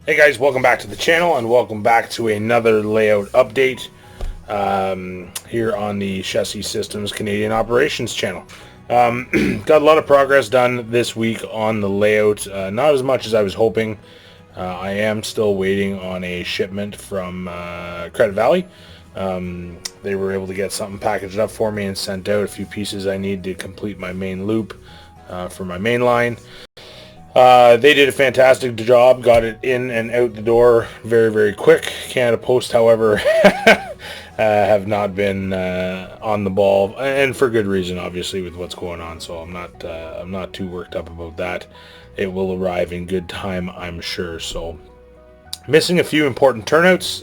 Hey guys, welcome back to the channel and welcome back to another layout update here on the Chessie Systems Canadian Operations channel. Got a lot of progress done this week on the layout, not as much as I was hoping. I am still waiting on a shipment from Credit Valley. They were able to get something packaged up for me and sent out a few pieces I need to complete my main loop for my main line. They did a fantastic job, got it in and out the door very, very quick. Canada Post, however, have not been on the ball, and for good reason, obviously, with what's going on. So I'm not too worked up about that. It will arrive in good time, I'm sure. So missing a few important turnouts,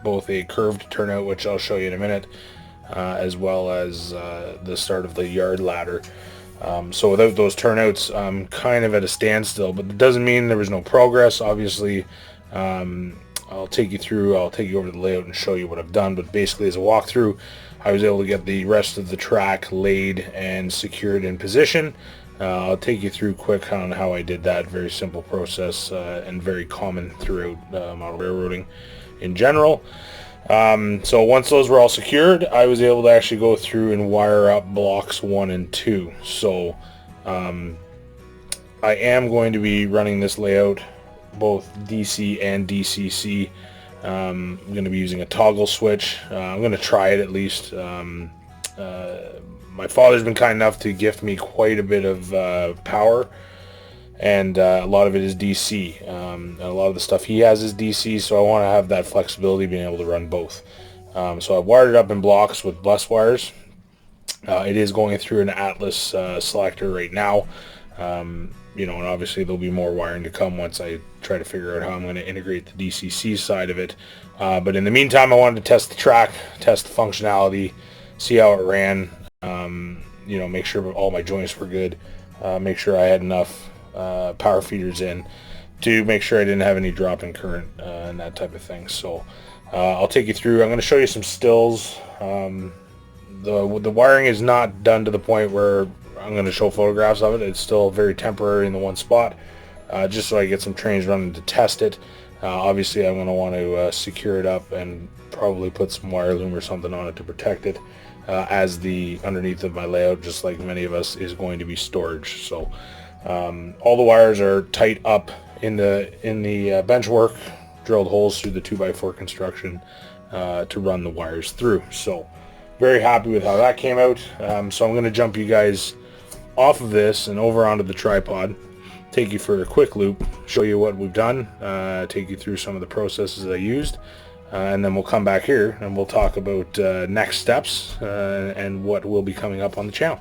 both a curved turnout, which I'll show you in a minute, as well as the start of the yard ladder. So without those turnouts, I'm kind of at a standstill, but it doesn't mean there was no progress. Obviously, I'll take you over the layout and show you what I've done, but basically as a walkthrough, I was able to get the rest of the track laid and secured in position. I'll take you through quick on how I did that. Very simple process and very common throughout model railroading in general. So once those were all secured, I was able to actually go through and wire up blocks 1 and 2. So I am going to be running this layout both DC and DCC. I'm going to be using a toggle switch. I'm going to try it at least. My father's been kind enough to gift me quite a bit of power, and a lot of it is DC. And a lot of the stuff he has is DC, so I want to have that flexibility, being able to run both. So I've wired it up in blocks with bus wires. It is going through an Atlas selector right now. And obviously there'll be more wiring to come once I try to figure out how I'm going to integrate the DCC side of it. But in the meantime, I wanted to test the track, test the functionality, see how it ran, make sure all my joints were good, make sure I had enough power feeders in to make sure I didn't have any drop in current and that type of thing. So I'll take you through. I'm going to show you some stills. The wiring is not done to the point where I'm going to show photographs of it. It's still very temporary in the one spot, just so I get some trains running to test it. Obviously I'm going to want to secure it up and probably put some wire loom or something on it to protect it, as the underneath of my layout, just like many of us, is going to be storage. So all the wires are tight up in the bench work, drilled holes through the 2x4 construction to run the wires through. So very happy with how that came out. So I'm going to jump you guys off of this and over onto the tripod, take you for a quick loop, show you what we've done, take you through some of the processes I used, and then we'll come back here and we'll talk about next steps and what will be coming up on the channel.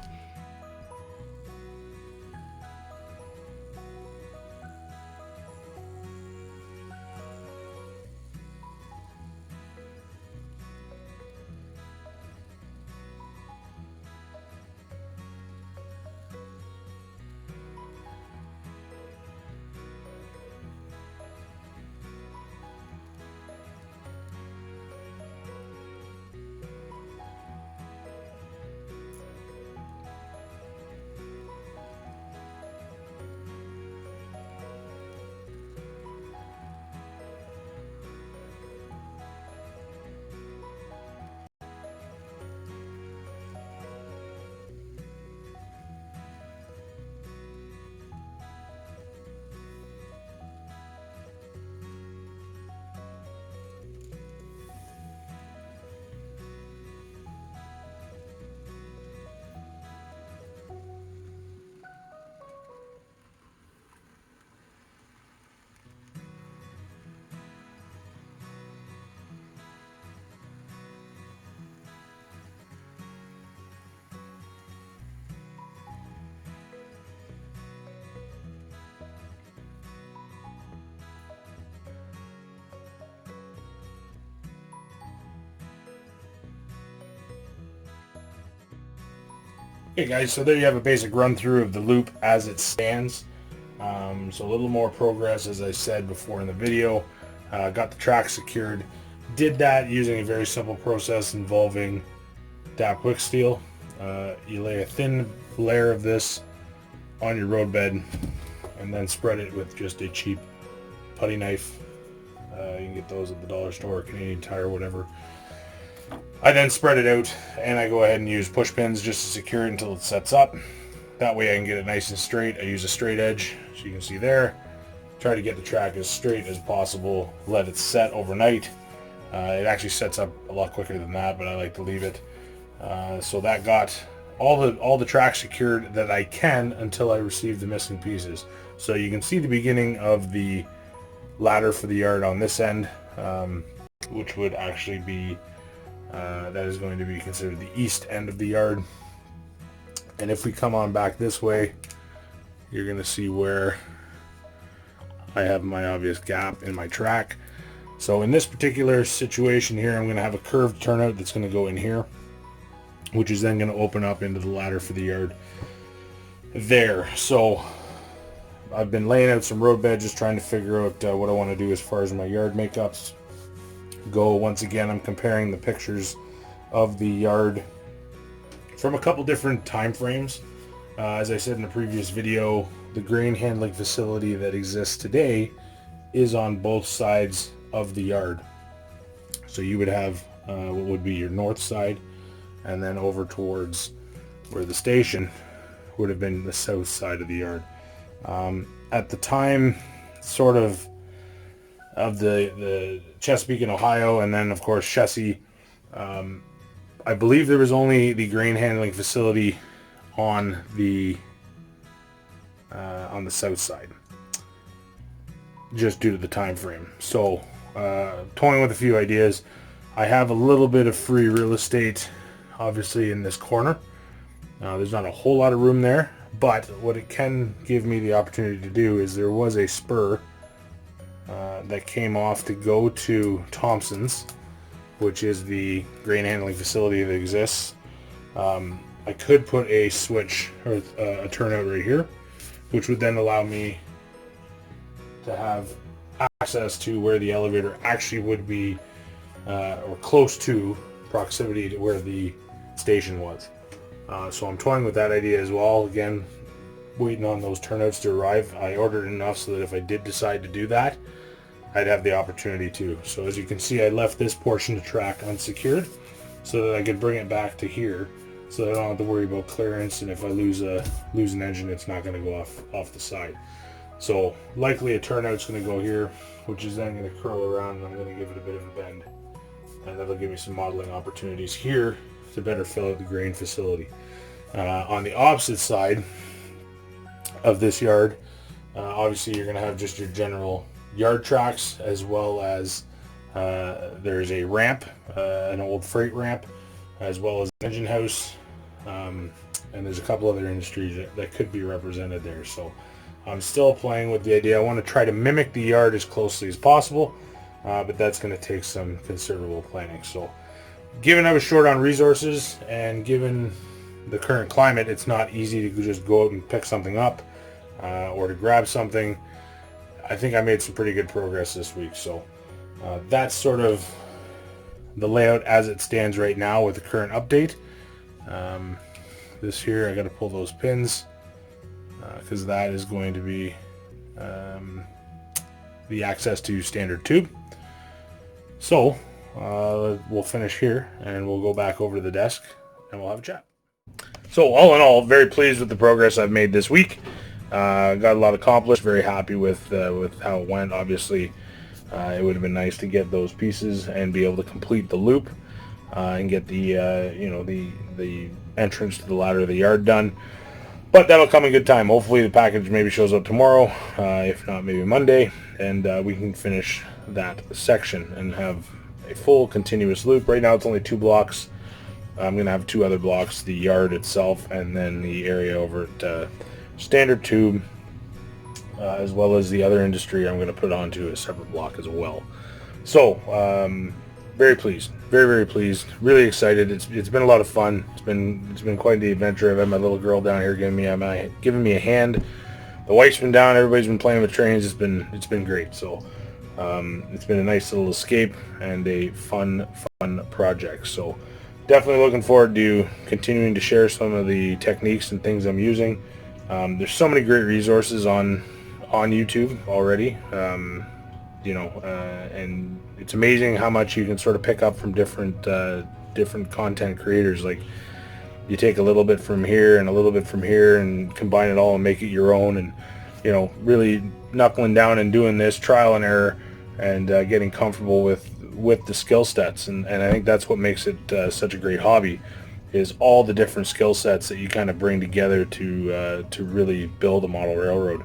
Okay guys, so there you have a basic run through of the loop as it stands. So a little more progress, as I said before in the video. Got the track secured. Did that using a very simple process involving DAP quick steel. You lay a thin layer of this on your road bed, and then spread it with just a cheap putty knife. You can get those at the dollar store, Canadian Tire, whatever. I then spread it out, and I go ahead and use push pins just to secure it until it sets up. That way I can get it nice and straight. I use a straight edge, so you can see there. Try to get the track as straight as possible. Let it set overnight. It actually sets up a lot quicker than that, but I like to leave it. So that got all the tracks secured that I can until I receive the missing pieces. So you can see the beginning of the ladder for the yard on this end, which would actually be that is going to be considered the east end of the yard. And if we come on back this way, you're going to see where I have my obvious gap in my track. So in this particular situation here, I'm going to have a curved turnout that's going to go in here, which is then going to open up into the ladder for the yard there. So I've been laying out some road bed, just trying to figure out what I want to do as far as my yard makeups go. Once again, I'm comparing the pictures of the yard from a couple different time frames. As I said in the previous video, the grain handling facility that exists today is on both sides of the yard. So you would have what would be your north side, and then over towards where the station would have been the south side of the yard. At the time, sort of the Chesapeake in Ohio, and then of course Chessie, I believe there was only the grain handling facility on the south side, just due to the time frame. So toying with a few ideas. I have a little bit of free real estate obviously in this corner. There's not a whole lot of room there, but what it can give me the opportunity to do is there was a spur that came off to go to Thompson's, which is the grain handling facility that exists. I could put a switch or a turnout right here, which would then allow me to have access to where the elevator actually would be, or close to proximity to where the station was. So I'm toying with that idea as well. Again, waiting on those turnouts to arrive. I ordered enough so that if I did decide to do that, I'd have the opportunity to. So as you can see, I left this portion of the track unsecured so that I could bring it back to here, so that I don't have to worry about clearance, and if I lose an engine, it's not going to go off the side. So likely a turnout's going to go here, which is then going to curl around, and I'm going to give it a bit of a bend, and that'll give me some modeling opportunities here to better fill out the grain facility. On the opposite side of this yard, obviously you're going to have just your general yard tracks, as well as there's a ramp, an old freight ramp, as well as an engine house, and there's a couple other industries that could be represented there. So I'm still playing with the idea. I want to try to mimic the yard as closely as possible, but that's going to take some considerable planning. So given I was short on resources, and given the current climate, it's not easy to just go out and pick something up or to grab something. I think I made some pretty good progress this week. So that's sort of the layout as it stands right now with the current update. This here, I got to pull those pins because that is going to be the access to standard tube. So we'll finish here, and we'll go back over to the desk and we'll have a chat. So all in all, very pleased with the progress I've made this week. Got a lot accomplished. Very happy with how it went. Obviously, it would have been nice to get those pieces and be able to complete the loop and get the the entrance to the ladder of the yard done. But that'll come in good time. Hopefully the package maybe shows up tomorrow, if not maybe Monday, and we can finish that section and have a full continuous loop. Right now it's only 2 blocks. I'm going to have 2 other blocks, the yard itself and then the area over at standard tube, as well as the other industry I'm going to put onto a separate block as well. So very pleased, very pleased, really excited. It's been a lot of fun. It's been quite the adventure. I've had my little girl down here giving me a hand. The wife's been down. Everybody's been playing with trains. It's been great. So it's been a nice little escape and a fun project. So definitely looking forward to continuing to share some of the techniques and things I'm using. There's so many great resources on on YouTube already. And it's amazing how much you can sort of pick up from different content creators. Like, you take a little bit from here and a little bit from here and combine it all and make it your own, and really knuckling down and doing this trial and error, and getting comfortable with the skill sets, and I think that's what makes it such a great hobby, is all the different skill sets that you kind of bring together to really build a model railroad.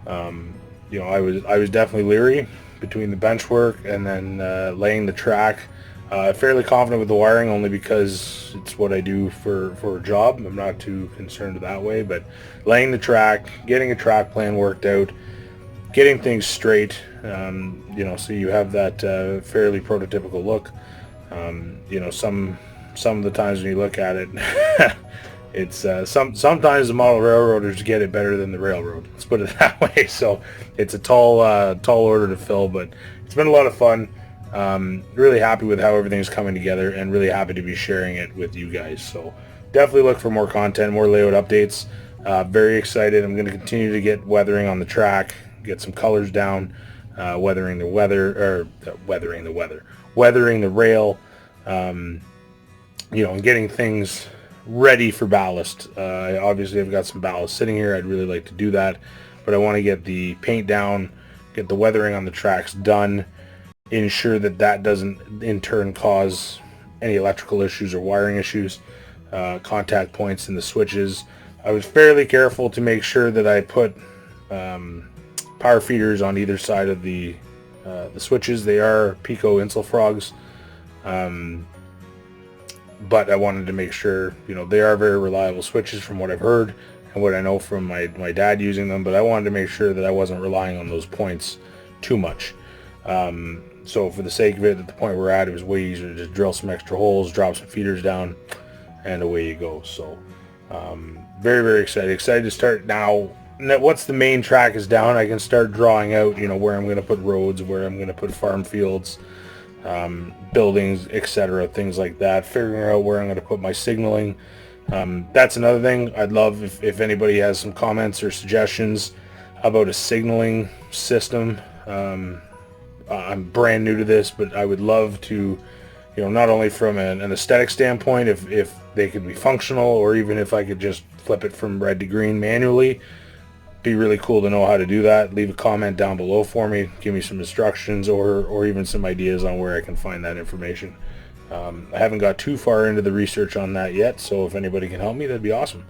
I was definitely leery between the bench work and then laying the track. Fairly confident with the wiring, only because it's what I do for a job. I'm not too concerned that way, but laying the track, getting a track plan worked out, getting things straight, so you have that fairly prototypical look. Some of the times when you look at it, it's sometimes the model railroaders get it better than the railroad. Let's put it that way. So it's a tall order to fill, but it's been a lot of fun. Really happy with how everything's coming together, and really happy to be sharing it with you guys. So definitely look for more content, more layout updates. Very excited. I'm going to continue to get weathering on the track, get some colors down, weathering the rail, and getting things ready for ballast. Obviously I've got some ballast sitting here. I'd really like to do that, but I want to get the paint down, get the weathering on the tracks done, ensure that doesn't in turn cause any electrical issues or wiring issues, contact points in the switches. I was fairly careful to make sure that I put power feeders on either side of the switches. They are Pico Insul Frogs, but I wanted to make sure, they are very reliable switches from what I've heard and what I know from my dad using them, but I wanted to make sure that I wasn't relying on those points too much. So for the sake of it, at the point we're at, it was way easier to just drill some extra holes, drop some feeders down, and away you go. So very, very excited to start now. Once the main track is down, I can start drawing out, where I'm going to put roads, where I'm going to put farm fields, buildings, etc., things like that, figuring out where I'm going to put my signaling. That's another thing. I'd love if anybody has some comments or suggestions about a signaling system. I'm brand new to this, but I would love to, not only from an aesthetic standpoint, if they could be functional, or even if I could just flip it from red to green manually. Be really cool to know how to do that. Leave a comment down below for me, give me some instructions, or even some ideas on where I can find that information. I haven't got too far into the research on that yet, so if anybody can help me, that'd be awesome.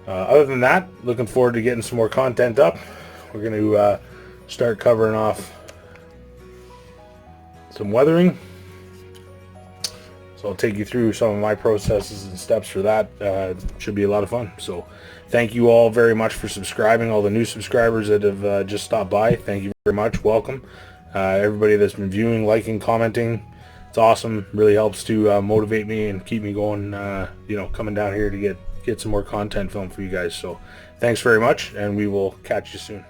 Other than that, looking forward to getting some more content up. We're going to start covering off some weathering, so I'll take you through some of my processes and steps for that. Should be a lot of fun. So thank you all very much for subscribing. All the new subscribers that have just stopped by, thank you very much. Welcome. Everybody that's been viewing, liking, commenting, it's awesome. Really helps to motivate me and keep me going, coming down here to get some more content filmed for you guys. So thanks very much, and we will catch you soon.